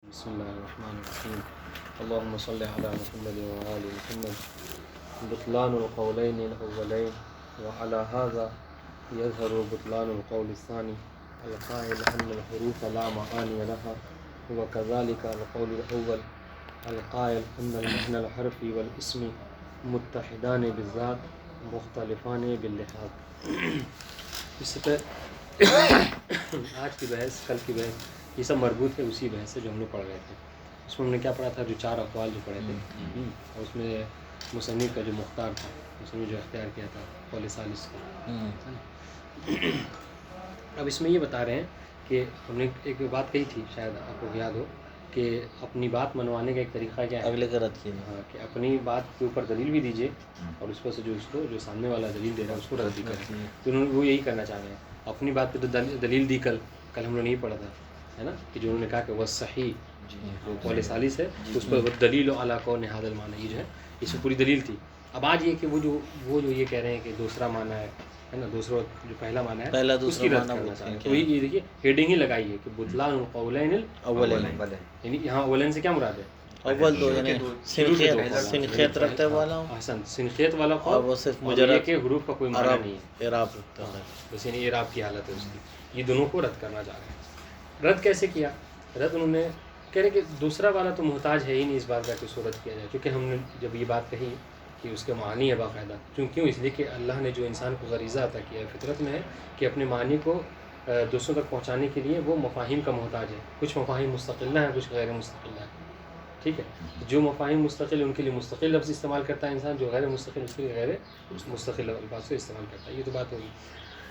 بسم الله الرحمن الرحيم اللهم صل على محمد وآل محمد بطلان القولين الأولين وعلى هذا يظهر بطلان القول الثاني القائل أن الحروف لا معاني لها وكذلك القول الأول القائل أن المعنى الحرفي والاسم متحدان بالذات مختلفان باللحاظ. اس سے آج کی بحث کل کی بحث یہ سب مربوط ہے اسی بحث سے جو ہم نے پڑھ رہے تھے. اس میں ہم نے کیا پڑھا تھا؟ جو 4 اقوال جو پڑھے تھے اور اس میں مصنف کا جو مختار تھا، مصنف جو اختیار کیا تھا قول ثالث کا. اب اس میں یہ بتا رہے ہیں کہ ہم نے ایک بات کہی تھی، شاید آپ کو یاد ہو، کہ اپنی بات منوانے کا ایک طریقہ کیا ہے؟ اگلے کا رد کیے. ہاں، کہ اپنی بات کے اوپر دلیل بھی دیجیے اور اس پر سے جو سامنے والا دلیل دے رہا ہے اس کو رد بھی کریں. تو انہوں نے وہ یہی کرنا چاہ رہے ہیں. اپنی بات پہ تو دلیل دی، کل ہم لوگ نہیں پڑھا تھا ہے نا، کہ جو انہوں نے کہا کہ وہ صحیح جو قول ثالث ہے اس پر دلیل علی قول ھذا المعنی، یہ جو ہے اس میں پوری دلیل تھی. اب آج یہ کہ وہ جو یہ کہہ رہے ہیں کہ دوسرا معنی ہے نا، دوسرا جو پہلا معنی ہے پہلا اس دوسرا کی رد معنی کرنا چاہ رہے ہیں. تو یہ دیکھیے ہیڈنگ ہی لگائی ہے کہ بطلان القولین اولین، یعنی یہاں اولین سے کیا مراد ہے؟ اول دو، یعنی سنخیت رکھتے والا احسن، سنخیت والا اور قول، وہ صرف اور یہ مجرد کہ حروف کا کوئی معنی نہیں ہے، اعراب رکھتا ہے. بس یعنی اعراب کی حالت ہے اس کی. یہ دونوں کو رد کرنا چاہ رہے ہیں. رد کیسے کیا؟ رد انہوں نے کہہ رہے کہ دوسرا والا تو محتاج ہے ہی نہیں اس بات کا کہ اس کو رد کیا جائے، کیونکہ ہم نے جب یہ بات کہی کہ اس کے معنی ہے باقاعدہ. کیوں؟ اس لیے کہ اللہ نے جو انسان کو غریزہ عطا کیا ہے، فطرت میں ہے کہ اپنے معنی کو دوسروں تک پہنچانے کے لیے وہ مفاہیم کا محتاج ہے. کچھ مفاہیم مستقلہ ہیں، کچھ غیر مستقلہ ہیں. ٹھیک ہے، جو مفاہیم مستقل ان کے لیے مستقل لفظ استعمال کرتا ہے انسان، جو غیر مستقل اس کے لیے غیر مستقل الفاظ کو استعمال کرتا ہے. یہ تو بات ہوگی.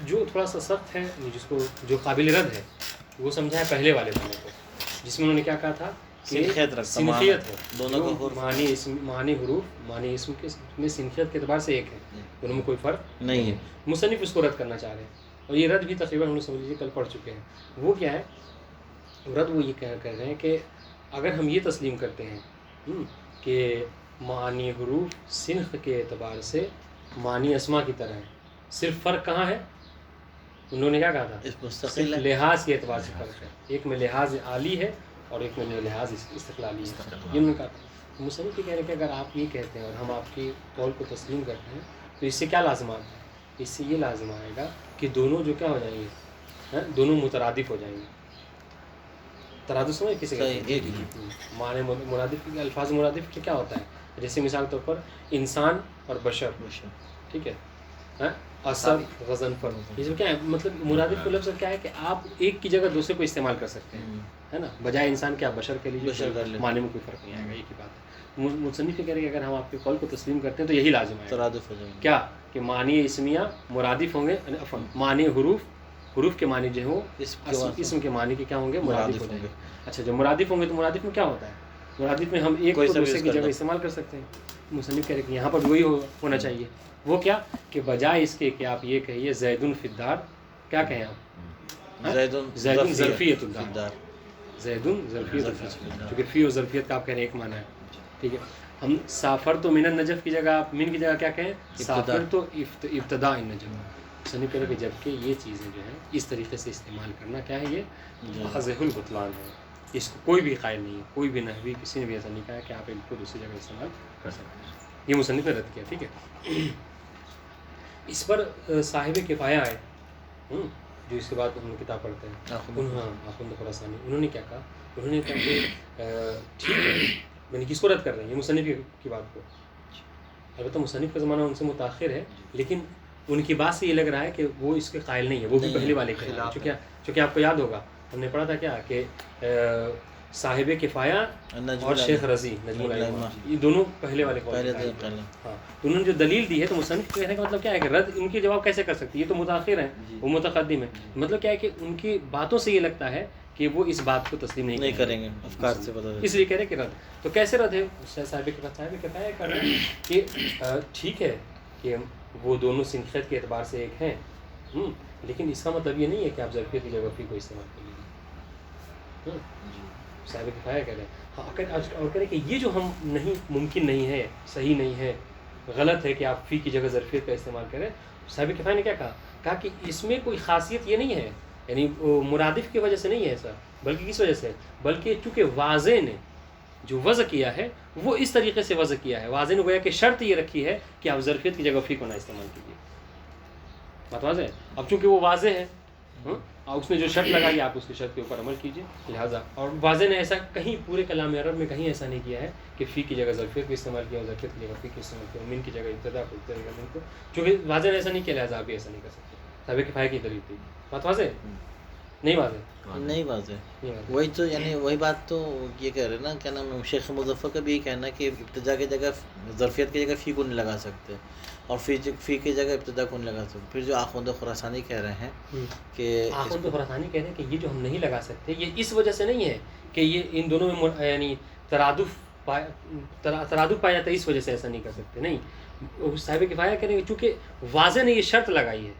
جو تھوڑا سا سخت ہے، جس کو جو قابل رد ہے، وہ سمجھا ہے پہلے والے معنی کو، جس میں انہوں نے کیا کہا تھا کہ سنخیت ہے. دونوں کو معنی حروف معنی اسم کے میں سنخیت کے اعتبار سے ایک ہے، دونوں میں کوئی فرق نہیں ہے. مصنف اس کو رد کرنا چاہ رہے ہیں، اور یہ رد بھی تقریباً ہم نے سمجھ لیجیے کل پڑھ چکے ہیں. وہ کیا ہے رد؟ وہ یہ کہہ رہے ہیں کہ اگر ہم یہ تسلیم کرتے ہیں کہ معنی حروف صنف کے اعتبار سے معنی اسما کی طرح ہیں، صرف فرق کہاں ہے؟ انہوں نے کیا کہا تھا؟ مستقل ہے، لحاظ کے اعتبار سے فرق ہے. ایک میں لحاظ عالی ہے اور ایک میں لحاظ استقلالی ہے. یہ انہوں نے کہا تھا. مصنف یہ کہہ رہے ہیں کہ اگر آپ یہ کہتے ہیں اور ہم آپ کی قول کو تسلیم کرتے ہیں تو اس سے کیا لازمات ہے؟ اس سے یہ لازم آئے گا کہ دونوں جو کیا ہو جائیں گے، دونوں مترادف ہو جائیں گے. ترادف سمجھ کسی کا معنی مرادف کے الفاظ مرادف کے کیا ہوتا ہے؟ جیسے مثال کے طور پر انسان اور بشر، ٹھیک ہے، اسد غضن پر، یہ سب کیا ہے؟ مطلب مرادف کا لفظ کیا ہے کہ آپ ایک کی جگہ دوسرے کو استعمال کر سکتے ہیں، ہے نا، بجائے انسان کیا بشر کے لیے معنی میں کوئی فرق نہیں آئے گا. ایک ہی بات ہے. مصنف یہ کہہ رہے کہ اگر ہم آپ کے قول کو تسلیم کرتے ہیں تو یہی لازم ہے ترادف ہو جائے گا. کیا کہ معنی اسمیہ مرادف ہوں گے، معنی حروف کے معنی جو ہوں اسم کے معنی کے کیا ہوں گے؟ مرادف ہو جائیں گے. اچھا، جب مرادف ہوں گے تو مرادف میں کیا ہوتا ہے؟ مرادف میں ہم ایک کو دوسرے کی جگہ استعمال کر سکتے ہیں. مصنف کہہ رہے کہ یہاں پر وہی ہونا چاہیے. وہ کیا کہ بجائے اس کے کہ آپ یہ کہیے زیدن فی الدار، کیا کہیں آپ؟ زیدن ظرفیت الدار، زیدن ظرفیت الدار، کیونکہ فی اور ظرفیت کا آپ کہہ رہے ہیں ایک معنی ہے. ٹھیک ہے، ہم سافر تو من النجف کی جگہ آپ من کی جگہ کیا کہیں؟ سافر تو ابتداء النجف. مصنف کہہ رہے کہ جبکہ یہ چیزیں جو ہیں اس طریقے سے استعمال کرنا کیا ہے؟ یہ واضح البطلان ہے. اس کو کوئی بھی قائل نہیں ہے، کوئی بھی نحوی کسی نے بھی ایسا نہیں کہا کہ آپ ان کو دوسری جگہ استعمال کر سکتے ہیں. یہ مصنف نے رد کیا. ٹھیک ہے، اس پر صاحب کفایہ ہے جو اس کے بعد ہم کتاب پڑھتے ہیں، آخوند خراسانی، انہوں نے کیا کہا؟ انہوں نے کہا کہ ٹھیک ہے، یعنی کس کو رد کر رہے ہیں؟ یہ مصنف کی بات کو. البتہ مصنف کا زمانہ ان سے متاخر ہے، لیکن ان کی بات سے یہ لگ رہا ہے کہ وہ اس کے قائل نہیں ہے، وہ بھی پہلے والے کے خلاف. چونکہ آپ کو یاد ہوگا ہم نے پڑھا تھا کیا کہ صاحب کفایہ اور شیخ رضی نجم الائمہ، یہ دونوں پہلے والے قول ہیں. ہاں، تو انہوں نے جو دلیل دی ہے، تو مصنف کہنے کا مطلب کیا ہے کہ رد ان کے جواب کیسے کر سکتی ہے؟ یہ تو متاخر ہیں، وہ متقدم ہیں. مطلب کیا ہے کہ ان کی باتوں سے یہ لگتا ہے کہ وہ اس بات کو تسلیم نہیں کریں گے، افکار سے پتہ اس لیے کہہ رہے کہ رد. تو کیسے رد ہے؟ صاحب کفایہ کر رہے ہیں کہ ٹھیک ہے کہ وہ دونوں سنخیت کے اعتبار سے ایک ہیں، لیکن اس کا مطلب یہ نہیں ہے کہ آپ ظرفیت کی جگہ فی کو استعمال کر لیجیے. صاحب کفایہ کہہ رہے ہیں. اور کہہ رہے کہ یہ جو ہم نہیں ممکن نہیں ہے، صحیح نہیں ہے، غلط ہے کہ آپ فی کی جگہ ظرفیت کا استعمال کریں. صاحب کفایہ نے کیا کہا کہ اس میں کوئی خاصیت یہ نہیں ہے یعنی وہ مرادف کی وجہ سے نہیں ہے ایسا، بلکہ کس وجہ سے؟ بلکہ چونکہ واضح نے جو وضع کیا ہے وہ اس طریقے سے وضع کیا ہے، واضح نے گویا کہ شرط یہ رکھی ہے کہ آپ ظرفیت کی جگہ فی کو نہ استعمال کیجیے. بات واضح ہے. اب چونکہ وہ واضح ہے اور اس نے جو شرط لگائی آپ اس کی شرط کے اوپر عمل کیجیے، لہٰذا اور واضح نے ایسا کہیں پورے کلام عرب میں کہیں ایسا نہیں کیا ہے کہ فی کی جگہ ظرفیت کو استعمال کیا اور ظرفیت کی جگہ فی کو استعمال کیا، من کی جگہ ابتدا کو ابتدا کی جگہ من کو، چونکہ واضح نے ایسا نہیں کیا لہٰذا آپ بھی ایسا نہیں کر سکتے. صاحب کفایہ کی دلیل تھی. بات واضح نہیں؟ واضح نہیں واضح. وہی تو یعنی وہی بات تو یہ کہہ رہے نا، کیا نام ہے، شیخ مظفر کا بھی یہ کہنا ہے کہ ابتدا کی جگہ ظرفیت کی جگہ فی کو نہیں لگا سکتے اور فی کی جگہ ابتدا کو نہیں لگا سکتے. پھر جو آخوند خراسانی کہہ رہے ہیں کہ آخوند خراسانی کہہ رہے ہیں کہ یہ جو ہم نہیں لگا سکتے یہ اس وجہ سے نہیں ہے کہ یہ ان دونوں میں یعنی ترادف پایا جاتا ہے، اس وجہ سے ایسا نہیں کر سکتے. نہیں، صاحب کفایہ کہہ رہے ہیں کہ چونکہ واضح نے یہ شرط لگائی ہے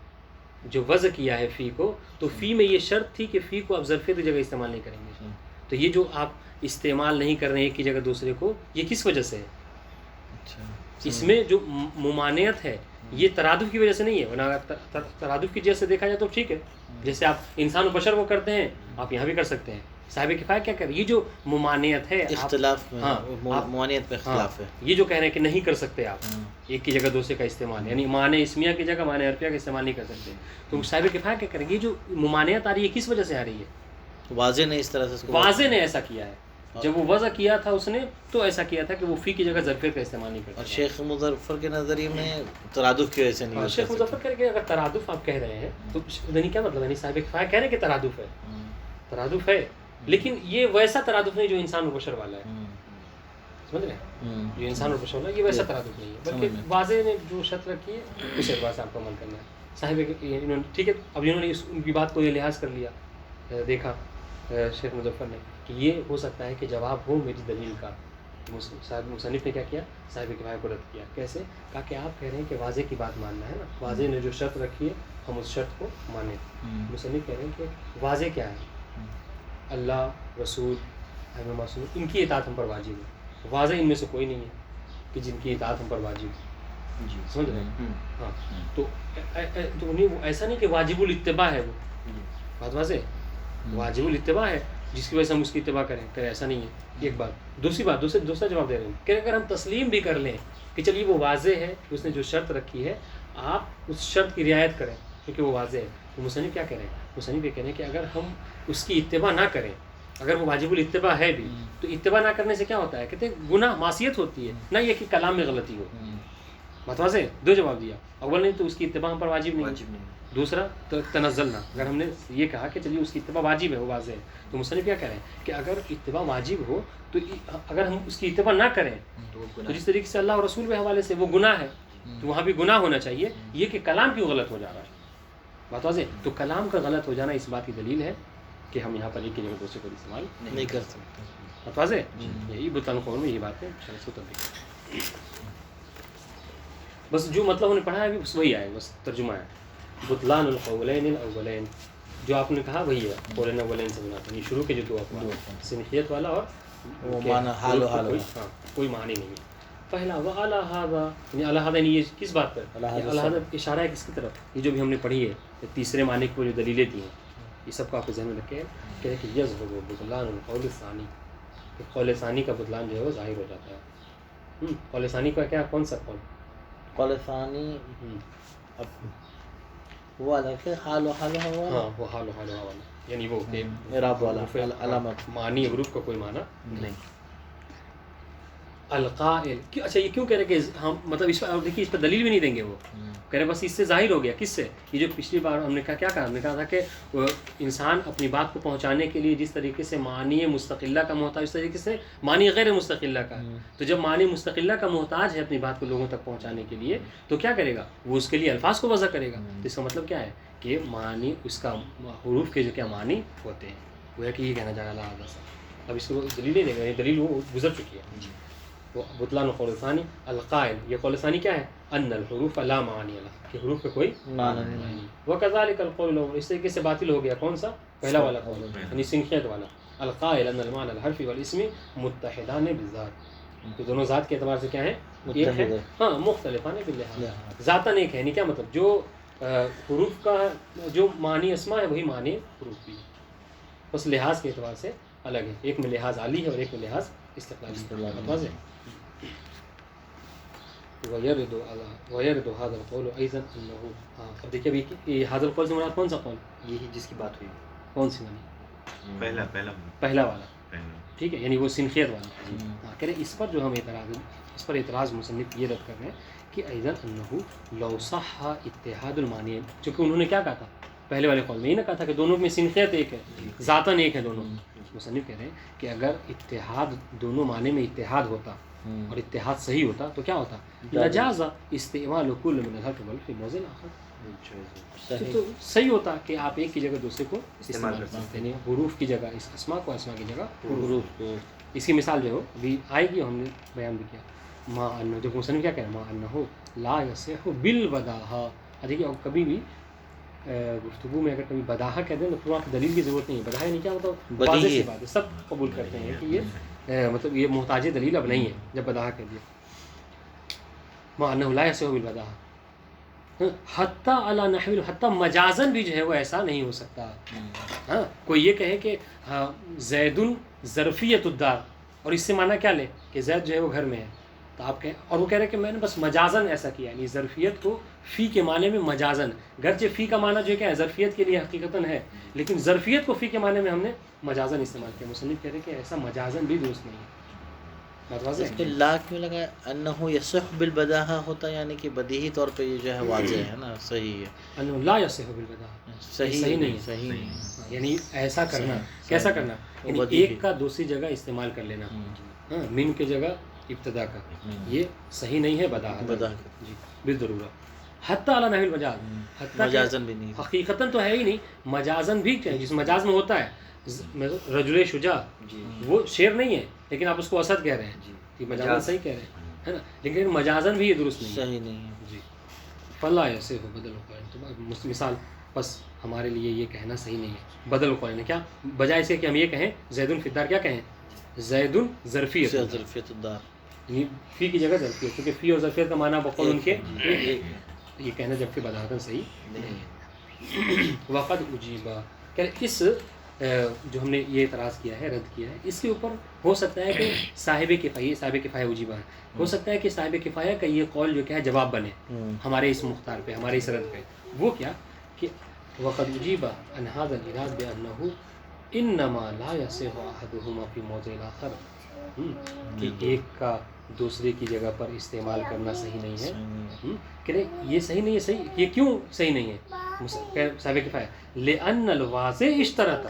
جو وضع کیا ہے فی کو، تو فی میں یہ شرط تھی کہ فی کو آپ ظرفیت کی جگہ استعمال نہیں کریں گے. تو یہ جو آپ استعمال نہیں کر رہے ہیں ایک کی جگہ دوسرے کو، یہ کس وجہ سے ہے؟ اس میں جو ممانعت ہے یہ ترادف کی وجہ سے نہیں ہے، ورنہ اگر ترادف کی وجہ سے دیکھا جائے تو ٹھیک ہے، جیسے آپ انسان و بشر کو کرتے ہیں آپ یہاں بھی کر سکتے ہیں. صاحب کفایہ کیا کر، یہ جو ممانعت ہے اختلاف، ممانعت میں اختلاف ہے، یہ جو کہہ رہے ہیں کہ نہیں کر سکتے آپ ایک کی جگہ دوسرے کا استعمال، یعنی معنی اسمیہ کی جگہ معنی عرفیہ کا استعمال نہیں کر سکتے. تو صاحب کفایہ کیا کریں، یہ جو ممانعت آ رہی ہے کس وجہ سے آ رہی ہے؟ واضح نے اس طرح سے، واضح نے ایسا کیا ہے، جب وہ وضع کیا تھا اس نے تو ایسا کیا تھا کہ وہ فی کی جگہ ظرفیت کا استعمال نہیں کرتا. اور شیخ مظفر کے نظریے میں ترادف کی وجہ سے نہیں. شیخ مظفر کہہ کہ اگر ترادف آپ کہہ رہے ہیں تو یعنی کیا مطلب ہے؟ صاحب کفایہ کہہ رہے ہیں کہ ترادف ہے، ترادف ہے، لیکن یہ ویسا ترادف نہیں جو انسان و بشر والا ہے. سمجھ رہے ہیں؟ جو انسان و بشر والا ہے یہ ویسا ترادف نہیں ہے، بلکہ واضح نے جو شرط رکھی ہے اس اعتبار سے آپ کو عمل کرنا ہے. صاحب انہوں نے ٹھیک ہے، اب انہوں نے ان کی بات کو یہ لحاظ کر لیا، دیکھا شیخ مظفر نے کہ یہ ہو سکتا ہے کہ جواب ہو میری دلیل کا. صاحب مصنف نے کیا کیا؟ صاحب کفایہ کو رد کیا. کیسے؟ کہا کہ آپ کہہ رہے ہیں کہ واضح کی بات ماننا ہے نا، واضح نے جو شرط رکھی ہے ہم اس شرط کو مانیں. مصنف کہہ رہے ہیں کہ واضح کیا ہے؟ اللہ، رسول، ائمہ معصوم، ان کی اطاعت ہم پر واجب ہے. واضح ان میں سے کوئی نہیں ہے کہ جن کی اطاعت ہم پر واجب ہے. سمجھ رہے ہیں؟ ہاں، تو ایسا نہیں کہ واجب الاتباع ہے، وہ بات واضح واجب الاتباع ہے جس کی وجہ سے ہم اس کی اتباع کریں، ایسا نہیں ہے. ایک بات. دوسری بات، دوسرا جواب دے رہے ہیں کہ اگر ہم تسلیم بھی کر لیں کہ چلیے وہ واضح ہے کہ اس نے جو شرط رکھی ہے آپ اس شرط کی رعایت کریں کیونکہ وہ واضح ہے، تو مصنف کیا کہہ رہے ہیں؟ مصنف یہ کہہ رہے ہیں کہ اگر ہم اس کی اتباع نہ کریں، اگر وہ واجب الاتباع ہے بھی تو اتباع نہ کرنے سے کیا ہوتا ہے؟ کہتے ہیں گناہ، معصیت ہوتی ہے، نہ یہ کہ کلام میں غلطی ہو. متواضع دو جواب دیا. اول نہیں تو اس کی اتباع ہم پر واجب نہیں. دوسرا تنزلنا، اگر ہم نے یہ کہا کہ چلیے اس کی اتباع واجب ہے، وہ واضح ہے، تو مصنف کیا کہہ رہے ہیں کہ اگر اتباع واجب ہو تو اگر ہم اس کی اتباع نہ کریں تو جس طریقے سے اللہ اور رسول کے حوالے سے وہ گناہ ہے تو وہاں بھی گناہ ہونا چاہیے. یہ کہ کلام کیوں غلط ہو جا رہا ہے، بات واضح. تو کلام کا غلط ہو جانا اس بات کی دلیل ہے کہ ہم یہاں پر ایک کی جگہ دوسرے کو استعمال نہیں کر سکتے. بات واضح. یہی بطلان قول میں یہی بات ہے. بس جو مطلب انہوں نے پڑھا ہے ابھی بس وہی آئے، بس ترجمہ ہے. بطلان القولین الاولین، جو آپ نے کہا وہی ہے، قولین اولین سے بناتے ہیں. یہ شروع کے جو دو اقوال، سنخیت والا اور وہ معنی حال و حال، کوئی معنی نہیں ہے. پہلا وعلی ھذا، یعنی علی ھذا یعنی یہ کس بات پر؟ علی ھذا اشارہ ہے کس کی طرف؟ یہ جو بھی ہم نے پڑھی ہے تیسرے معنی کو جو دلیلیں دی ہیں یہ سب کو آپ کو ذہن میں رکھے کہ یذهب بطلان القول الثانی، کہ قول ثانی کا بطلان جو ہے وہ ظاہر ہو جاتا ہے. قول ثانی کا کیا، کون سا قول؟ قول ثانی وہ الگ ہے، حال و حال ہوا. ہاں، وہ حال و حال ہوا، یعنی وہ کہ اعراب والا علامت، معنی حروف کا کوئی معنی نہیں. القائل، اچھا یہ کیوں کہہ رہے کہ ہم مطلب اس پر دیکھیے اس پر دلیل بھی نہیں دیں گے. وہ کہہ رہے بس اس سے ظاہر ہو گیا. کس سے؟ یہ جو پچھلی بار ہم نے کیا کہا، ہم نے کہا تھا کہ انسان اپنی بات کو پہنچانے کے لیے جس طریقے سے معنی مستقلہ کا محتاج اس طریقے سے معنی غیر مستقلہ کا. تو جب معنی مستقلہ کا محتاج ہے اپنی بات کو لوگوں تک پہنچانے کے لیے تو کیا کرے گا؟ وہ اس کے لیے الفاظ کو وضع کرے گا. تو اس کا مطلب کیا ہے کہ معنی اس کا حروف کے جو کیا معنی ہوتے ہیں، وہ ہے کہ یہ کہنا جا رہا ہے. اب اس کو دلیل نہیں دیں گے، دلیل وہ گزر چکی ہے. بطلان قول ثانی القائل، یہ قول ثانی کیا ہے؟ ان الحروف لا معانی لها، کہ حروف کا کوئی معنی نہیں. وکذالک القول الاول، اس طریقے سے باطل ہو گیا کون سا؟ پہلا والا قول، یعنی سنخیت والا. القائل ان المعنى الحرفی والاسم متحدان بالذات، تو دونوں ذات کے اعتبار سے کیا ہیں؟ ایک ہے، ہاں، مختلفان باللحاظ، ذاتاً ایک ہے. یعنی کیا مطلب؟ جو حروف کا جو معنی اسما ہے وہی معنی حروف بھی ہے، بس لحاظ کے اعتبار سے الگ ہے، ایک میں لحاظ عالی ہے اور ایک میں لحاظ استقلالی ہے۔ وَيَرِدُ هَذَا الْقَوْلُ أَيْضًا أَنَّهُ، ہاں اب دیکھیے ابھی یہ هذا القول سے مراد کون سا قول؟ یہی جس کی بات ہوئی، کون سی والی؟ پہلا والا، ٹھیک ہے، یعنی وہ سنخیت والا۔ ہاں کہہ رہے اس پر جو ہم اس پر اعتراض مصنف یہ رد کر رہے ہیں کہ ایضا انہ لو صح اتحاد المعنی، چونکہ انہوں نے کیا کہا تھا پہلے والے قول میں، یہ نہ کہا تھا کہ دونوں میں سنخیت ایک ہے، ذاتاً ایک ہے دونوں۔ مصنف کہہ رہے ہیں کہ اگر اتحاد دونوں معنی میں اتحاد ہوتا اور اتحاد صحیح ہوتا تو کیا ہوتا؟ لجاز استعمال کل من الحق فی موضع آخر، تو صحیح ہوتا کہ آپ ایک کی جگہ دوسرے کو استعمال کرتے ہیں، یعنی حروف کی جگہ اس اسما کو، اسما کی جگہ حروف کو۔ اس کی مثال جو ہے ابھی آئے گی، ہم نے بیان بھی کیا، ما انہ، جو مصنف کیا کہہ رہے ہیں، ما انہ لا یصح بالبداہہ۔ دیکھیے کبھی بھی گفتگو میں اگر کبھی بداہہ کہتے ہیں تو پورا دلیل کی ضرورت نہیں ہے، بداہہ یعنی کیا ہوتا ہے؟ واضح سی بات ہے، سب قبول کرتے ہیں کہ یہ مطلب یہ محتاج دلیل اب نہیں ہے جب بداہہ کہہ دیا۔ ما انہ لا یصح بالبداہہ، حتیٰ علی نحو، حتیٰ مجازن بھی جو ہے وہ ایسا نہیں ہو سکتا۔ ہاں کوئی یہ کہے کہ زید ظرفیت الدار، اور اس سے معنی کیا لے کہ زید جو ہے وہ گھر میں ہے، تو آپ کہیں، اور وہ کہہ رہے ہیں کہ میں نے بس مجازن ایسا کیا، یعنی ظرفیت کو فی کے معنی میں مجازن، گرچہ فی کا معنی جو ہے کیا ہے ظرفیت کے لیے حقیقتاً ہے، لیکن ظرفیت کو فی کے معنی میں ہم نے مجازن استعمال کیا۔ مصنف کہہ رہے ہیں کہ ایسا مجازن بھی درست نہیں ہے۔ بات واضح اس پہ لا کیوں لگا؟ انہ یصح بالبداہہ ہوتا، یعنی کہ بدیہی طور پہ یہ جو ہے واضح ہے نا، صحیح ہے، انہ لا یصح بالبداہہ، صحیح نہیں ہے، صحیح نہیں، یعنی ایسا کرنا، کیسا کرنا، یعنی ایک کا دوسری جگہ استعمال کر لینا، ہاں من کی جگہ ابتدا کا، یہ صحیح نہیں ہے بداہہ جی بالضرورت۔ حتیٰ علی نحو المجاز، حتیٰ مجازن بھی نہیں، حقیقتاً تو ہے ہی نہیں، مجازن بھی جس مجاز میں ہوتا ہے، رجل شجاع وہ شعر نہیں ہے لیکن آپ اس کو اسد کہہ رہے ہیں، یہ مجازن صحیح کہہ رہے ہیں، ہے نا، لیکن مجازن بھی یہ درست نہیں ہے، صحیح نہیں ہے جی۔ فلا ایسے ہو بدل القرآن، تو مثال بس ہمارے لیے یہ کہنا صحیح نہیں ہے، بدل القرآن کیا، بجائے اس کے کہ ہم یہ کہیں زید فی الدار، کیا کہیں زید ظرفیت الدار، فی کی جگہ ظرفیت، کیونکہ فی اور ظرفیت کا معنی بقول ان کے یہ کہنا جبکہ بداہتاً صحیح نہیں ہے۔ وقد اجیبا، کہ اس جو ہم نے یہ اعتراض کیا ہے، رد کیا ہے، اس کے اوپر ہو سکتا ہے کہ صاحب کفایہ اجیبا ہے، ہو سکتا ہے کہ صاحب کفایہ کا یہ قول جو کیا ہے جواب بنے ہمارے اس مختار پہ، ہمارے اس رد پہ۔ وہ کیا کہ وقد اجیبا عن هذا الإعراض بأنه انما لا يصح احدهما في موضع الآخر، کہ ایک کا دوسرے کی جگہ پر استعمال کرنا صحیح نہیں ہے، کہ یہ صحیح نہیں ہے، صحیح یہ کیوں صحیح نہیں ہے؟ صاحب کفایہ لأن الواضح اشترط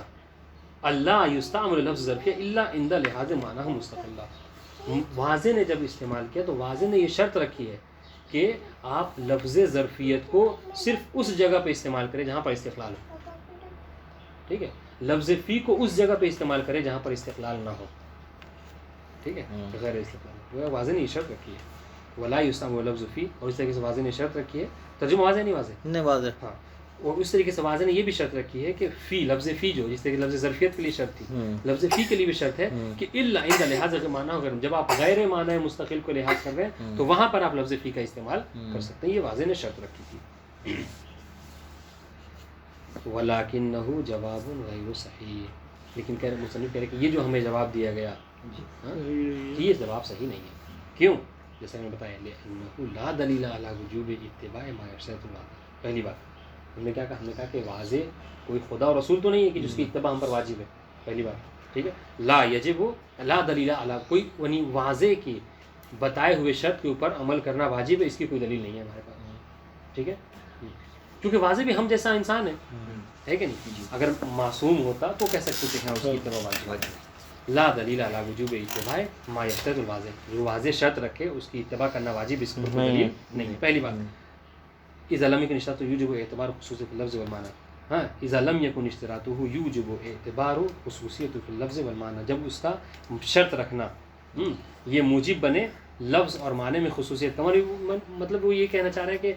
اللہ یستعمل لفظ ظرفیہ الا عند لحاظ معنی مستقلہ، واضح نے جب استعمال کیا تو واضح نے یہ شرط رکھی ہے کہ آپ لفظ ظرفیت کو صرف اس جگہ پہ استعمال کریں جہاں پر استقلال ہو، ٹھیک ہے، لفظ فی کو اس جگہ پہ استعمال کریں جہاں پر استقلال نہ ہو، ٹھیک ہے، غیر استقلال، وہ واضح نے یہ شرط رکھی ہے، ولا یستعمل لفظ فی، اور اس طریقے سے واضح نے شرط رکھی ہے، ترجمہ واضح نہیں واضح، ہاں، اور اس طریقے سے واضح نے یہ بھی شرط رکھی ہے کہ فی، لفظ فی جو جس طریقے لفظ ظرفیت کے لیے شرط تھی، لفظ فی کے لیے بھی شرط ہے کہ الا عند لحاظ معنی، اگر جب آپ غیر معنی مستقل کو لحاظ کر رہے ہیں تو وہاں پر آپ لفظ فی کا استعمال کر سکتے ہیں، یہ واضح نے شرط رکھی تھی۔ وَلَكِنَّهُ جَوَابٌ غَيْرُ صَحِيحٌ، لیکن کہہ رہے مصنف کہہ رہے کہ یہ جو ہمیں جواب دیا گیا یہ جواب صحیح نہیں ہے، کیوں؟ جیسے میں نے بتایا لِأَنَّهُ لَا دَلِيلَ عَلَى وُجُوبِ اتِّبَاعِ مَا يَشْتَرِطُ الْعَقْلُ، پہلی بات ہم نے کیا کہا، ہم نے کہا کہ واضح کوئی خدا اور رسول تو نہیں ہے کہ جس کی اتباع ہم پر واجب ہے، پہلی بات، ٹھیک ہے، لا یجب لا دلیل علی، کوئی یعنی واضح کی بتائے ہوئے شرط کے اوپر عمل کرنا واجب ہے، اس کی کوئی دلیل نہیں ہے ہمارے پاس، ٹھیک ہے، کیونکہ واضح بھی ہم جیسا انسان ہے کہ نہیں، اگر معصوم ہوتا تو کہہ سکتے تھے کہ اس کی اتباع واجب ہے۔ لا دلیل علی وجوب اتباع ما یشترط الواضح، جو واضح شرط رکھے اس کی اتباع کرنا واجب، اس کی کوئی دلیل نہیں ہے، پہلی بات۔ اذا لم يكن اشتراطه يوجب اعتبار خصوصیت اللفظ والمعنی، ہاں اذا لم يكن اشتراطه يوجب اعتبار خصوصیت اللفظ والمعنی، جب اس کا شرط رکھنا یہ موجب بنے لفظ اور معنی میں خصوصیت کا، مطلب وہ یہ کہنا چاہ رہے ہیں کہ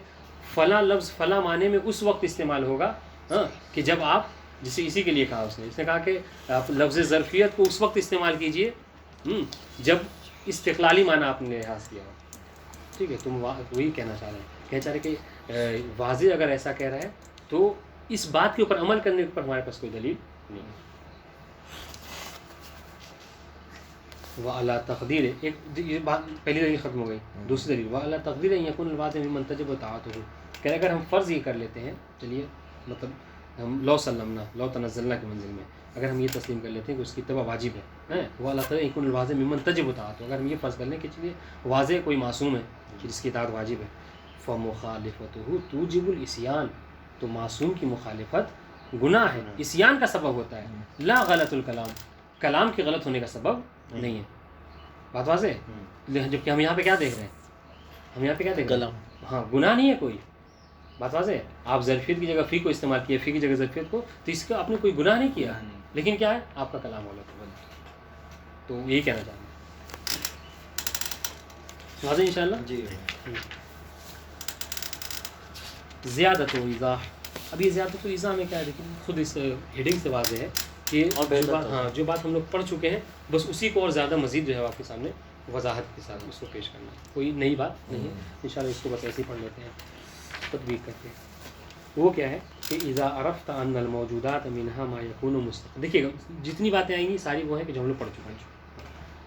فلاں لفظ فلاں معنی میں اس وقت استعمال ہوگا ہاں کہ جب آپ، جسے اسی کے لیے کہا اس نے کہا کہ آپ لفظ ظرفیت کو اس وقت استعمال کیجئے جب استقلالی معنی آپ نے لحاظ کیا ہو، ٹھیک ہے، تم وہی کہنا چاہ رہے ہیں، کہنا چاہ رہے کہ واضح اگر ایسا کہہ رہا ہے تو اس بات کے اوپر عمل کرنے کے اوپر ہمارے پاس کوئی دلیل نہیں ہے. وَعَلَىٰ تَقْدِيرِ ایک یہ بات پہلی دلیل ختم ہو گئی. دوسری دلیل وَعَلَىٰ تَقْدِيرِ أَن يَكُونَ الْوَاضِحُ مِمَّن تَجِبُ طَاعَتُهُ کہ اگر ہم فرض یہ کر لیتے ہیں، چلیے مطلب ہم لو سلمنا لو تنزلنا کے منزل میں اگر ہم یہ تسلیم کر لیتے ہیں کہ اس کی اتباع واجب ہے، وَعَلَىٰ تَقْدِيرِ أَن يَكُونَ الْوَاضِحُ مِمَّن تَجِبُ طَاعَتُهُ اگر ہم یہ فرض کر لیں کہ چلیے واضح کوئی معصوم ہے جس کی اطاعت واجب ہے، فَمُخَالِفَتُهُ تُوجِبُ الْعِصْيَانَ تو معصوم کی مخالفت گناہ ہے، عصیان کا سبب ہوتا ہے، لا غلط الکلام کلام کے غلط ہونے کا سبب نہیں ہے. بات واضح ہے؟ جبکہ ہم یہاں پہ کیا دیکھ رہے ہیں، ہم یہاں پہ کیا دیکھ رہے ہیں، ہاں گناہ نہیں ہے کوئی. بات واضح ہے؟ آپ ظرفیت کی جگہ فی کو استعمال کیے، فی کی جگہ ظرفیت کو، تو اس کا آپ نے کوئی گناہ نہیں کیا، لیکن کیا ہے آپ کا کلام غلط ہے. تو یہی کہنا چاہتے ہیں. واضح انشاءاللہ. جی زیادت و ایضاح. اب یہ زیادت و ایضاح میں کیا ہے، لیکن خود اس ہیڈنگ سے واضح ہے کہ جو بات ہم لوگ پڑھ چکے ہیں بس اسی کو اور زیادہ مزید جو ہے آپ کے سامنے وضاحت کے ساتھ اس کو پیش کرنا ہے. کوئی نئی بات نہیں ہے انشاءاللہ. اس کو بس ایسے ہی پڑھ لیتے ہیں، تطبیق کرتے ہیں. وہ کیا ہے کہ اذا عرفت ان الموجودات منها ما يكون مستقل. دیکھیے جتنی باتیں آئیں گی ساری وہ ہیں کہ جو ہم لوگ پڑھ چکے ہیں،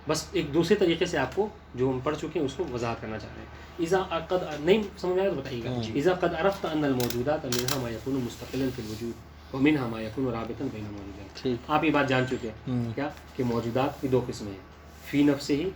بس ایک دوسرے طریقے سے آپ کو جو ہم پڑھ چکے ہیں اس کو وضاحت کرنا چاہ رہے ہیں. اذا قد نہیں سمجھ آیا تو بتائیے گا. اذا قد عرفت ان الموجودات منها ما يكون مستقلا في الوجود ومنها ما يكون رابطا بين موجودين. آپ یہ بات جان چکے ہیں کیا کہ موجودات کی دو قسمیں ہیں، فی نفسہ ہی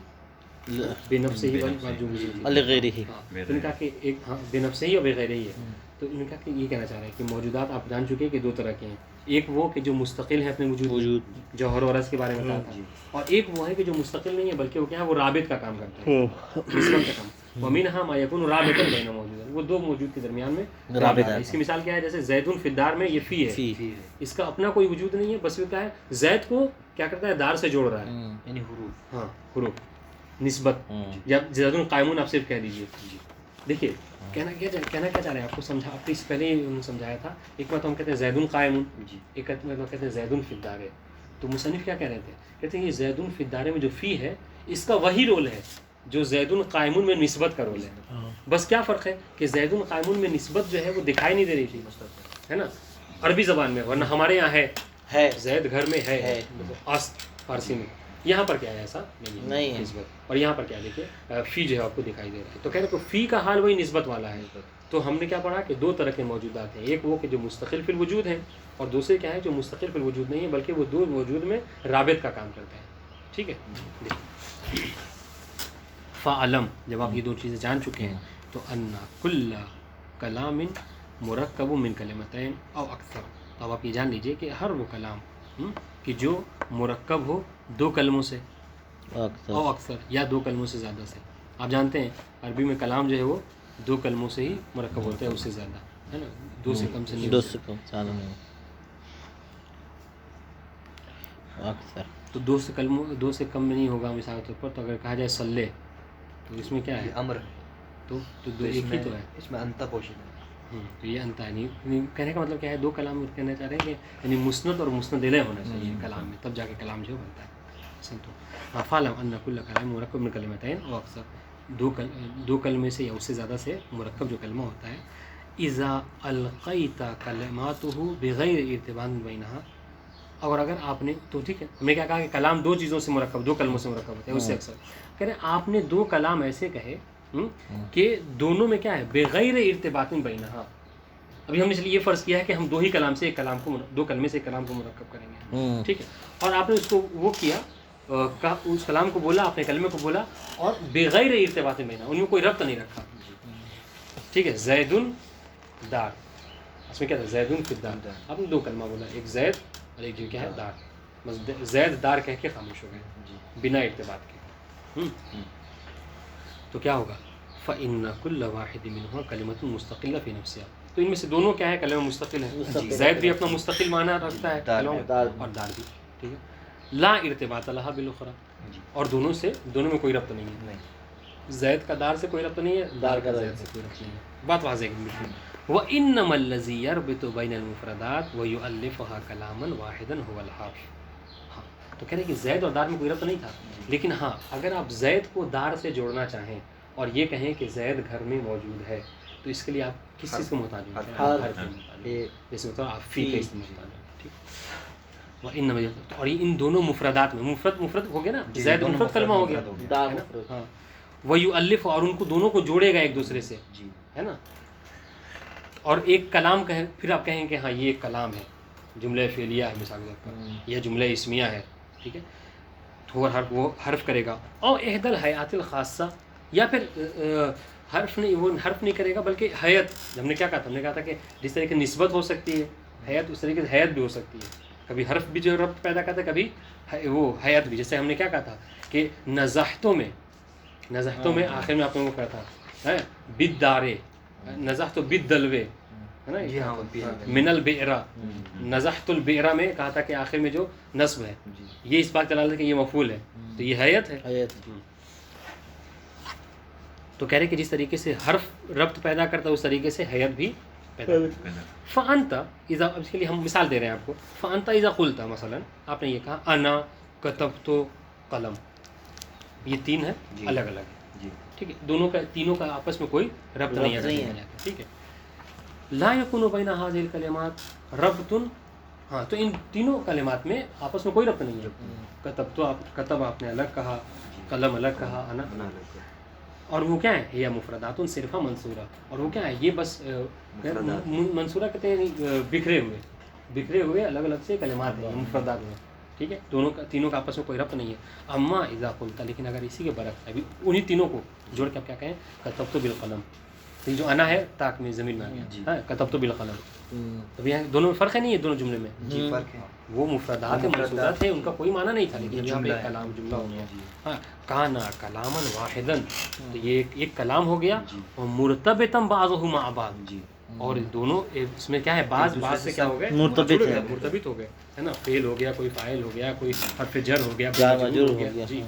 بے نفسہ ہی غیرہ ہی. تو نے کہا کہ ایک بے نفسہ ہی اور بغیر ہی ہے. تو انہوں نے کہا کہ یہ کہنا چاہ رہے ہیں کہ موجودات آپ جان چکے ہیں کہ دو طرح کے ہیں. ایک وہ کہ جو مستقل ہے اپنے وجود جوہر و عرض کے بارے میں بتایا تھا، اور ایک وہ ہے کہ جو مستقل نہیں ہے بلکہ وہ کیا ہے، وہ رابط کا کام کرتا ہے، نسبت کا کام. وَمِنْهَا مَا يَكُونُ رَابِطًا بَيْنَ موجودين. وہ دو موجود کے درمیان میں رابط ہے. اس کی مثال کیا ہے، جیسے زید فی الدار میں یہ فی ہے، اس کا اپنا کوئی وجود نہیں ہے، بس وہ کیا ہے زید کو کیا کرتا ہے، دار سے جوڑ رہا ہے، یعنی حروف. ہاں حروف نسبت. یا زید قائمون آپ صرف کہہ دیجیے. دیکھیے کہنا کیا چاہ رہے ہیں آپ کو سمجھا، آپ نے اس پہلے ہی سمجھایا تھا. ایک بات ہم کہتے ہیں زید قائمون، ایک بات کہتے ہیں زید فی الدار. تو مصنف کیا کہہ رہے تھے، کہتے ہیں یہ زید فی الدار میں جو فی ہے اس کا وہی رول ہے جو زید قائمون میں نسبت کا رول ہے. بس کیا فرق ہے کہ زید قائمون میں نسبت جو ہے وہ دکھائی نہیں دے رہی تھی، ہے نا، عربی زبان میں، ورنہ ہمارے یہاں ہے زید گھر میں ہے فارسی میں. یہاں پر کیا ہے ایسا نہیں ہے نسبت. اور یہاں پر کیا دیکھیے فی جو ہے آپ کو دکھائی دے رہا ہے. تو کہہ رہے کہ فی کا حال وہی نسبت والا ہے. تو ہم نے کیا پڑھا کہ دو طرح کے موجودات ہیں، ایک وہ کہ جو مستقل فی الوجود ہیں، اور دوسرے کیا ہے جو مستقل فی الوجود نہیں ہے بلکہ وہ دو موجود میں رابط کا کام کرتے ہیں. ٹھیک ہے. فعلم جب آپ یہ دو چیزیں جان چکے ہیں تو ان کل کلام مرکب من کلمتین او اکثر. اب آپ یہ جان لیجئے کہ ہر وہ کلام کہ جو مرکب ہو دو کلموں سے او اکثر یا دو کلموں سے زیادہ سے. آپ جانتے ہیں عربی میں کلام جو ہے وہ دو کلموں سے ہی مرکب ہوتا ہے، اس سے زیادہ ہے نا، دو سے کم سے نہیں. تو دو سے کم میں نہیں ہوگا مثال کے طور پر. تو اگر کہا جائے صلی تو اس میں کیا ہے، امر. تو دو ایک ہی تو ہے، اس میں انتا پوشیدہ ہے. تو یہ انتا ہے نہیں. کہنے کا مطلب کیا ہے، دو کلام کہنا چاہ رہے ہیں کہ یعنی مسند اور مسند الیہ ہونا چاہیے کلام میں، تب جا کے کلام جو بنتا ہے. تو فعلم ان کل کلام مرکب من کلمتین او اکثر. دو کلمے سے یا اس سے زیادہ سے مرکب جو کلمہ ہوتا ہے. اذا القیت کلماتہ بغیر ارتباط بینہا. اور اگر آپ نے تو ٹھیک ہے، ہم نے کیا کہا کہ کلام دو چیزوں سے مرکب، دو کلموں سے مرکب ہوتا ہے، اس سے اکثر. کہہ رہے آپ نے دو کلام ایسے کہے کہ دونوں میں کیا ہے، بغیر ارتباط بینہا. ابھی ہم نے چلیے یہ فرض کیا ہے کہ ہم دو ہی کلام سے ایک کلام کو، دو کلمے سے ایک کلام کو مرکب کریں گے، ٹھیک ہے. اور آپ نے اس کو وہ کیا، اس کلام کو بولا، اپنے کلمے کو بولا، اور بغیر ارتباط بینہا، ان میں کوئی ربط نہیں رکھا. ٹھیک ہے. زید دار، اس میں کیا تھا، زید فی الدار. آپ نے دو کلمہ بولا، ایک زید اور ایک جو کیا ہے دار. بس زید دار کہہ کے خاموش ہو گئے بنا ارتباط کے. تو کیا ہوگا، فإن كل واحد منهما كلمة مستقلة في نفسها. تو ان میں سے دونوں کیا ہے، کلمہ مستقل ہے. زید بھی اپنا مستقل معنی رکھتا ہے اور دار بھی. ٹھیک ہے. لا ارتباط لها بالاخرى. اور دونوں میں کوئی ربط نہیں ہے. زید کا دار سے کوئی ربط نہیں ہے، دار کا زید سے کوئی ربط نہیں ہے. بات واضح ہے. وَإِنَّمَا الَّذِي يَرْبِطُ بَيْنَ الْمُفْرَدَاتِ وَيُؤَلِّفُهَا كَلَامًا وَاحِدًا هُوَ الْحَافِظ. ہاں تو کہہ رہے کہ زید اور دار میں کوئی ربط نہیں تھا، لیکن ہاں اگر آپ زید کو دار سے جوڑنا چاہیں اور یہ کہیں کہ زید گھر میں موجود ہے تو اس کے لیے آپ کس چیز کو محتاج ہیں؟ حرف کے محتاج ہیں. جیسے ہوتا ہے آپ فی کے استعمال ہیں. ٹھیک. وہ ان اور یہ ان دونوں مفردات میں مفرد ہو گیا نا، زید مفرد کلمہ ہو گیا. ہاں وہ یؤلف، اور ان کو دونوں کو جوڑے گا ایک دوسرے سے، ہے نا. اور ایک کلام کہیں، پھر آپ کہیں کہ ہاں یہ ایک کلام ہے، جملہ فعلیہ ہے مثال کے طور پر، یا جملہ اسمیہ ہے. ٹھیک ہے، تو وہ حرف کرے گا. اور احد الحیات الخاصہ، یا پھر حرف نہیں کرے گا بلکہ حیت. ہم نے کیا کہا تھا؟ ہم نے کہا تھا کہ جس طریقے سے نسبت ہو سکتی ہے حیت، اس طریقے سے حیت بھی ہو سکتی ہے. کبھی حرف بھی جو ربط پیدا کرتا ہے، کبھی وہ حیت بھی. جیسے ہم نے کیا کہا تھا کہ نزحتوں میں آخر میں آپ نے وہ کہا تھا بالدارے، نزحت بالدلوے، ہے نا، من البئرہ. نزحت البئرہ میں کہا تھا کہ آخر میں جو نصب ہے یہ اس بات دلالت ہے کہ یہ مفعول ہے، تو یہ حیت ہے. تو کہہ رہے کہ جس طریقے سے حرف ربط پیدا کرتا ہے اس طریقے سے حیت بھی پیدا کرتا ہے. فانت اذا، اب اس کے لیے ہم مثال دے رہے ہیں آپ کو. فانت اذا قلت، مثلا آپ نے یہ کہا انا کتبت قلم، یہ تین ہے الگ الگ ہے. ٹھیک ہے، دونوں کا تینوں کا آپس میں کوئی ربط نہیں ہے. ٹھیک ہے. لا یکون بین هذه الکلمات ربط، ہاں تو ان تینوں کلمات میں آپس میں کوئی ربط نہیں ہے. کتب آپ نے الگ کہا، قلم الگ کہا، انا. اور وہ کیا ہے؟ یہ مفردات صرف منصورہ. اور وہ کیا ہے؟ یہ بس منصورہ کہتے ہیں بکھرے ہوئے الگ الگ سے کلمات ہیں، مفردات ہیں. ٹھیک ہے، تینوں کا آپس میں کوئی ربط نہیں ہے. اما اذا قلت، لیکن اگر اسی کے برعکس ابھی انہی تینوں کو جوڑ کے آپ کیا کہیں؟ کتبت بالقلم. یہ جو انا ہے تاک میں زمین میں آ گیا، کتبت بالقلم. اب یہاں دونوں میں فرق ہے نہیں ہے دونوں جملے میں؟ فرق ہے. وہ مفردات ہیں، منصورات ہیں، ان کا کوئی معنی نہیں تھا، لیکن یہاں پہ کلام جملہ ہو گیا. ہاں، کانا کلاما واحدا، تو یہ ایک کلام ہو گیا. اور مرتبطا بعضہ مع بعض، اور دونوں اس میں کیا ہے؟ بعض سے کیا ہو گئے؟ مرتبط ہو گئے، ہے نا. فعل ہو گیا، کوئی فاعل ہو گیا، کوئی حرف جر ہو گیا، کوئی مجرور ہو گیا. جی،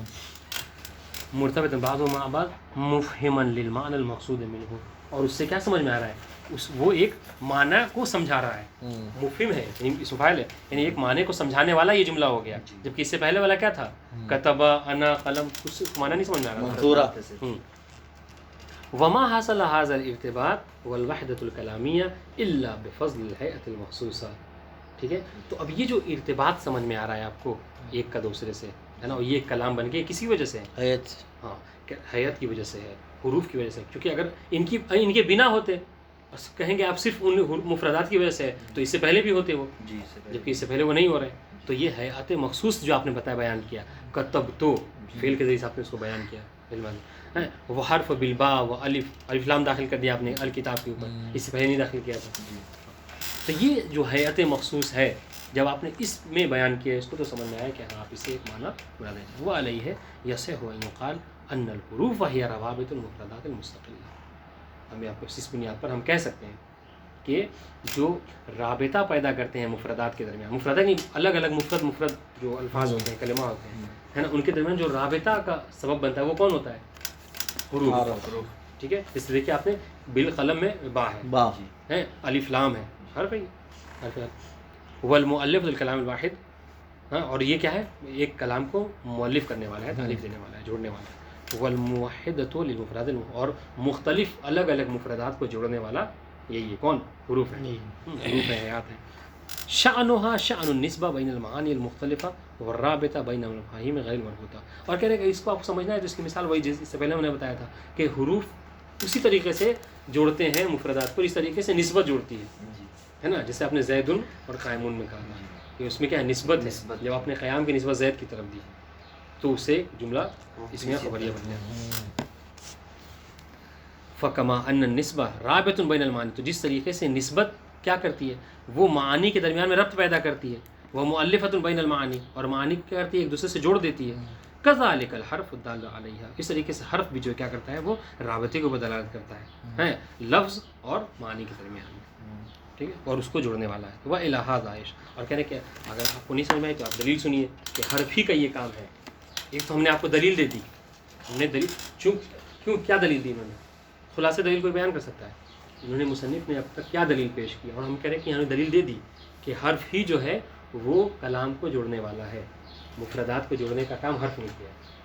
مرتبطا بعضہ مع بعض مفہما للمعنى المقصود منه. اور اس سے کیا سمجھ میں آ رہا ہے؟ وہ ایک معنی کو سمجھا رہا ہے. مفہم ہے یعنی اسم فاعل ہے، یعنی ایک معنی کو سمجھانے والا یہ جملہ ہو گیا. جبکہ اس سے پہلے والا کیا تھا؟ کتب انا قلم، کچھ معنی نہیں سمجھ میں آ رہا تھا. وما حاصل هذا الارتباط والوحدة الكلامية الا بفضل الهيئة المخصوصة. ٹھیک ہے، تو اب یہ جو ارتباط سمجھ میں آ رہا ہے آپ کو ایک کا دوسرے سے، ہے نا، اور یہ کلام بن گیا کسی وجہ سے ہے، حیت. ہاں، حیت کی وجہ سے ہے، حروف کی وجہ سے. کیونکہ اگر ان کے بنا ہوتے، کہیں گے آپ صرف ان مفردات کی وجہ سے ہے، تو اس سے پہلے بھی ہوتے وہ، جبکہ اس سے پہلے وہ نہیں ہو رہے. تو یہ حیات مخصوص جو آپ نے بتایا، بیان کیا، کتب تو فعل کے ذریعے سے آپ نے اس کو بیان کیا. وہ حرف بالبا و الف لام داخل کر دیا آپ نے الکتاب کے اوپر، اس سے پہلے نہیں داخل کیا تھا. تو یہ جو حیات مخصوص ہے، جب آپ نے اس میں بیان کیا اس کو، تو سمجھ میں آیا کہ ہاں آپ اسے ایک معنی مراد ہے. وہ علیہ ہے یصح ان یقال ان الحروف وهي روابط المفردات المستقلہ. ہمیں آپ کو اس بنیاد پر ہم کہہ سکتے ہیں کہ جو رابطہ پیدا کرتے ہیں مفردات کے درمیان، مفردات نہیں، الگ الگ مفرد جو الفاظ ہوتے ہیں، کلمہ ہوتے ہیں، ہے نا، ان کے درمیان جو رابطہ کا سبب بنتا ہے وہ کون ہوتا ہے؟ حروف. ٹھیک ہے، اس طریقے آپ نے بالقلم میں با ہے، الف لام ہے، حرف ہے. والمؤلف الکلام الواحد، ہاں، اور یہ کیا ہے؟ ایک کلام کو مؤلف کرنے والا ہے، تعریف دینے والا ہے، جوڑنے والا ہے. والموحدۃ للمفرد، اور مختلف الگ الگ مفردات کو جوڑنے والا یہی ہے. کون؟ حروف ہیں، حروف حیات ہیں. شأنها شأن النسبہ بین المعانی المختلفہ والرابطہ بین المفاہیم غیر مربوطہ. اور کہہ رہے کہ اس کو آپ کو سمجھنا ہے تو اس کی مثال وہی جس سے پہلے ہم نے بتایا تھا کہ حروف اسی طریقے سے جوڑتے ہیں مفردات کو، اس طریقے سے نسبت جوڑتی ہے نا. جیسے آپ نے زیدن اور قائمون میں کہا کہ اس میں کیا ہے؟ نسبت ہے. جب آپ نے قیام کی نسبت زید کی طرف دی تو اسے جملہ اس میں خبریہ بن گیا. فکما ان النسبہ رابط بین المعانی، تو جس طریقے سے نسبت کیا کرتی ہے؟ وہ معانی کے درمیان میں ربط پیدا کرتی ہے. وہ مؤلفۃ بین المعانی، اور معانی کیا کرتی ہے؟ ایک دوسرے سے جوڑ دیتی ہے. کذالک الحرف الدال علیہ، اس طریقے سے حرف بھی جو کیا کرتا ہے؟ وہ رابطے کو دلالت کرتا ہے لفظ اور معانی کے درمیان میں. ٹھیک ہے، اور اس کو جوڑنے والا ہے. وہ الہٰ عائش. اور کہنے کہ اگر آپ کو نہیں سمجھ میں آئے تو آپ دلیل سنیے کہ حرف ہی کا یہ کام ہے. ایک تو ہم نے آپ کو دلیل دے دی، ہم نے دلیل کیوں کیا دلیل دی انہوں نے؟ خلاصہ دلیل کوئی بیان کر سکتا ہے؟ انہوں نے مصنف نے اب تک کیا دلیل پیش کی، اور ہم کہہ رہے ہیں کہ ہمیں دلیل دے دی کہ حرف ہی جو ہے وہ کلام کو جوڑنے والا ہے، مفردات کو جوڑنے کا کام حرف نے کیا.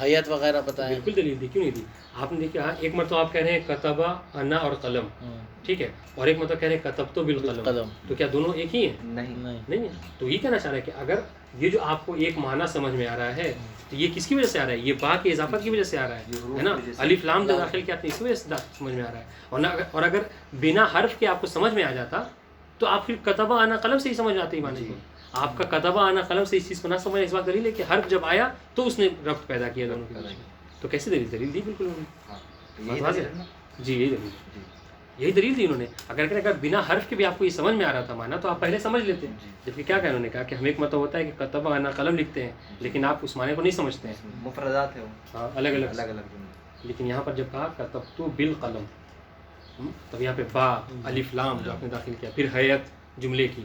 حیت وغیرہ بتائیں. بالکل دلیل دی، کیوں نہیں دی؟ آپ نے دیکھا ایک مرتبہ آپ کہہ رہے ہیں کتبہ انا اور قلم، ٹھیک ہے، اور ایک مرتبہ کہہ رہے ہیں کتبت بالقلم، تو کیا دونوں ایک ہی ہیں؟ نہیں، نہیں ہے. تو یہ کہنا چاہ رہا ہے کہ اگر یہ جو آپ کو ایک معنی سمجھ میں آ رہا ہے تو یہ کس کی وجہ سے آ رہا ہے؟ یہ با کی اضافت کی وجہ سے آ رہا ہے نا، الف لام جو داخل کیا آپ نے اس وجہ سے سمجھ میں آ رہا ہے. اور اگر بنا حرف کے آپ کو سمجھ میں آ جاتا تو آپ پھر کتبہ آنا قلم سے ہی سمجھ آتے ہی معنی کو. آپ کا کتبہ آنا قلم سے اس چیز کو نہ سمجھ، اس بات دلیل ہے کہ حرف جب آیا تو اس نے ربط پیدا کیا دونوں کے بیچ میں. تو کیسے دلیل دی؟ بالکل جی یہی دلیل، یہی دلیل دی انہوں نے. اگر بنا حرف کے بھی آپ کو یہ سمجھ میں آ رہا تھا معنی تو آپ پہلے سمجھ لیتے. جبکہ کیا کہا انہوں نے کہا کہ ہم ایک مطلب ہوتا ہے کہ کتبہ انا قلم لکھتے ہیں لیکن آپ اس معنی کو نہیں سمجھتے ہیں، مفردات ہے وہ، ہاں الگ الگ. الگ. لیکن یہاں پر جب کہا کتبت بالقلم، تب یہاں پہ با الف لام جو آپ نے داخل کیا، پھر حیت جملے کی،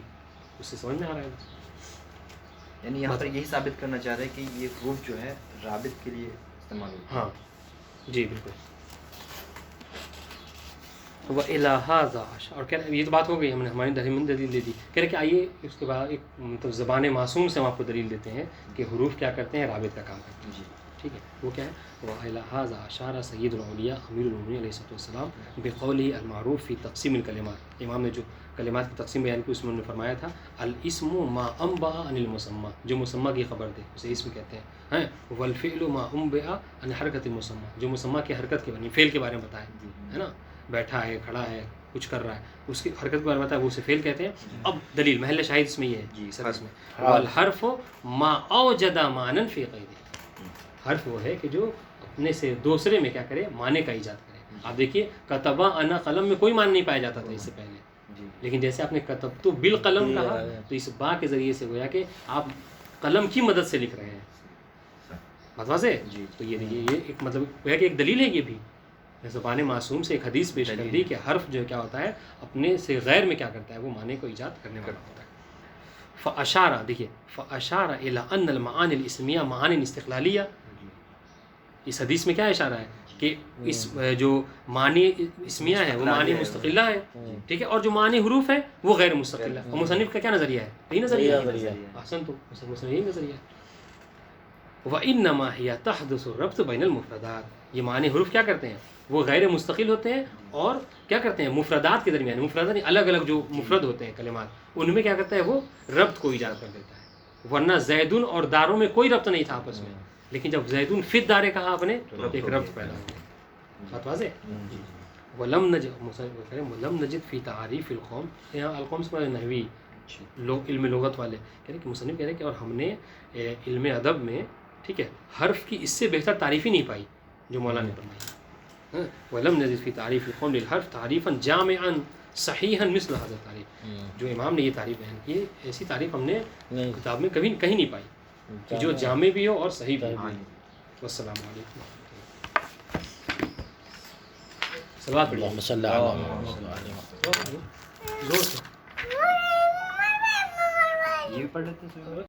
اس سے سمجھ میں آ رہا ہے. یعنی یہاں پر یہی ثابت کرنا چاہ رہے ہیں کہ یہ حروف جو ہے رابط کے لیے استعمال ہوتا ہے. ہاں جی بالکل. وہ الہٰذا، اور کہہ رہے یہ تو بات ہو گئی، ہم نے ہماری دلیل دے دی. کہہ رہے کہ آئیے اس کے بعد ایک مطلب زبان معصوم سے ہم آپ کو دلیل دیتے ہیں کہ حروف کیا کرتے ہیں، رابط کا کام کرتے ہیں. ٹھیک ہے، وہ کیا ہے؟ وہ الہٰذا اشار سید الاولیاء امیر المومنین علیہ السلام بقولہ المعروف فی تقسیم الکلمات. امام نے جو کلمات کی تقسیم بیان کی اس میں انہوں نے فرمایا تھا الاسم ما انبأ عن المسمى، جو مسمى کی خبر دے اسے اسم کہتے ہیں. والفعل ما انبأ عن حرکت المسمى، جو مسمى کی حرکت کے بارے میں، فعل کے بارے میں بتایا ہے نا، بیٹھا ہے، کھڑا ہے، کچھ کر رہا ہے، اس کی حرکت کے بارے میں بتایا، وہ اسے فعل کہتے ہیں. اب دلیل محل شاہد اس میں یہ ہے سر، اس میں والحرف ما اوجد معنی فی غیرہ، حرف وہ ہے کہ جو اپنے سے دوسرے میں کیا کرے، معنی کا ایجاد کرے. آپ دیکھیے کتبہ انا قلم میں کوئی معنی نہیں پایا جاتا تھا اس سے پہلے، لیکن جیسے آپ نے کتبت بالقلم کہا تو اس با کے ذریعے سے گویا کہ آپ قلم کی مدد سے لکھ رہے ہیں. بات واضح ہے؟ تو یہ ایک مطلب گویا کہ ایک دلیل ہے. یہ بھی زبان معصوم سے ایک حدیث پیش کر دی کہ حرف جو کیا ہوتا ہے اپنے سے غیر میں کیا کرتا ہے، وہ معنی کو ایجاد کرنے والا ہوتا ہے. فاشارہ، دیکھیے فاشارہ الی ان المعانی الاسمیہ معانی استقلالیہ، اس حدیث میں کیا اشارہ ہے کہ اس جو معنی اسمیہ ہے وہ معنی مستقلہ ہے، ٹھیک ہے، اور جو معنی حروف ہے وہ غیر مستقلہ. اور مصنف کا کیا نظریہ ہے؟ یہی نظریہ ہے. احسن، تو مصنف یہی نظریہ ہے. وَإِنَّمَا هِيَ تَحْدُثُ الرَّبْطُ بَيْنَ الْمُفْرَدَاتِ، یہ معنی حروف کیا کرتے ہیں، وہ غیر مستقل ہوتے ہیں اور کیا کرتے ہیں، مفردات کے درمیان، مفردات الگ الگ جو مفرد ہوتے ہیں کلمات، ان میں کیا کرتا ہے، وہ ربط کو ایجاد کر دیتا ہے. ورنہ زیدن اور داروں میں کوئی ربط نہیں تھا آپس میں، لیکن جب زیدن فی الدار کہا آپ نے تو ایک ربط پیدا ہو گیا. بات واضح؟ وَلَمْ نَجِدْ فِي تَعَارِيفِ الْقَوْمِ، یہاں القوم سے نحوی لوگ، علم لغت والے کہہ رہے کہ مصنف کہہ رہے کہ اور ہم نے علم ادب میں، ٹھیک ہے، حرف کی اس سے بہتر تعریف ہی نہیں پائی جو مولانا نے فرمائی. وَلَمْ نَجِدْ فِي تَعْرِيفِ الْقَوْمِ لِلْحَرْفِ تَعْرِيفًا جَامِعًا صَحِيحًا مِثْلَ هَذَا التَّعْرِيف، جو امام نے یہ تعریف بیان کی، ایسی تعریف ہم نے کتاب میں کہیں نہیں پائی کہ جو جامع بھی ہو اور صحیح بھی ہو. والسلام علیکم. صلوات پڑھیے. اللہم صلی علی محمد. زور سے یہ بھی پڑھ لیتے ہیں.